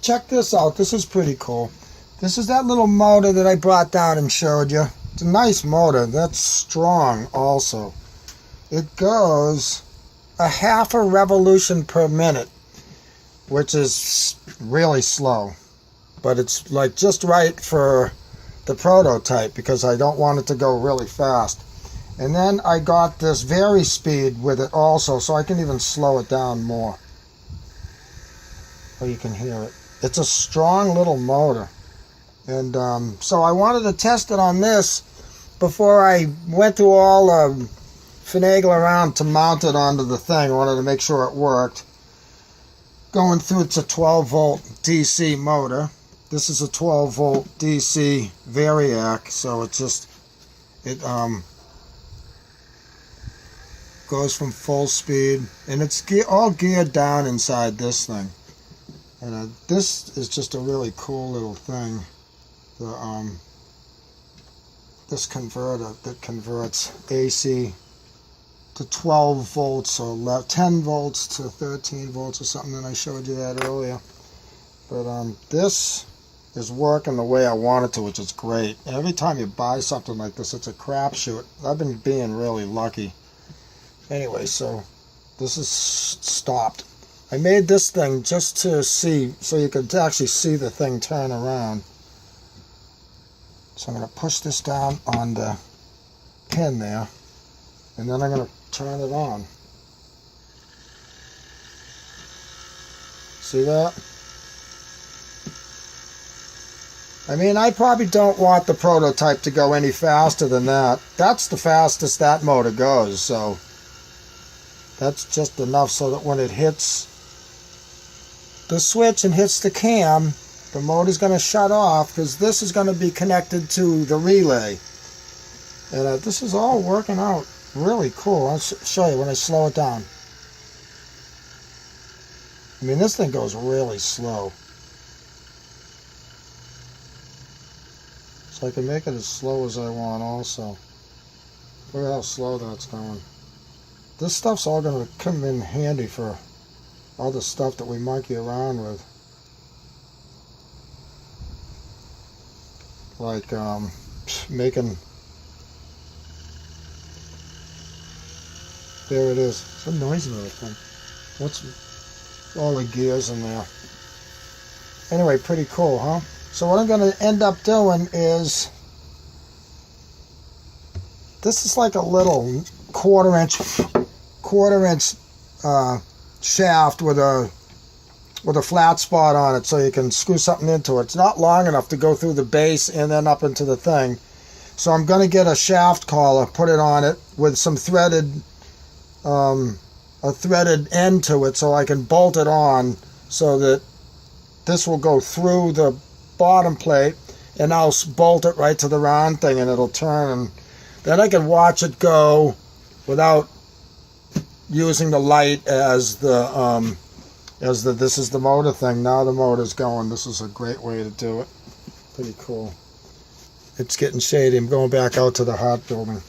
check this out. This is pretty cool. This is that little motor that I brought down and showed you. It's a nice motor. That's strong also. It goes a half a revolution per minute, which is really slow. But it's like just right for the prototype because I don't want it to go really fast. And then I got this vari-speed with it also, so I can even slow it down more. Oh, you can hear it. It's a strong little motor. And so I wanted to test it on this before I went through all finagle around to mount it onto the thing. I wanted to make sure it worked. Going through, it's a 12 volt DC motor. This is a 12 volt DC Variac, so it goes from full speed, and it's all geared down inside this thing. And this is just a really cool little thing. This converter that converts AC to 12 volts or 10 volts to 13 volts or something, and I showed you that earlier. But this is working the way I want it to, which is great. Every time you buy something like this, it's a crapshoot. I've been being really lucky. Anyway, so this is stopped. I made this thing just to see, so you could actually see the thing turn around. So I'm going to push this down on the pin there, and then I'm going to turn it on. See that? I mean, I probably don't want the prototype to go any faster than that. That's the fastest that motor goes, so that's just enough so that when it hits the switch and hits the cam, the motor's going to shut off because this is going to be connected to the relay. And this is all working out really cool. I'll show you when I slow it down. I mean, this thing goes really slow. So I can make it as slow as I want also. Look at how slow that's going. This stuff's all going to come in handy for all the stuff that we monkey around with. Like making... There it is. It's a noisy little thing. What's all the gears in there? Anyway, pretty cool, huh? So what I'm going to end up doing is, this is like a little quarter inch shaft with a flat spot on it, so you can screw something into it. It's not long enough to go through the base and then up into the thing. So I'm going to get a shaft collar, put it on it with some threaded, a threaded end to it, so I can bolt it on so that this will go through the bottom plate, and I'll bolt it right to the round thing, and it'll turn, and then I can watch it go without using the light as the this is the motor thing. Now the motor's going. This is a great way to do it. Pretty cool. It's getting shady. I'm going back out to the hot building.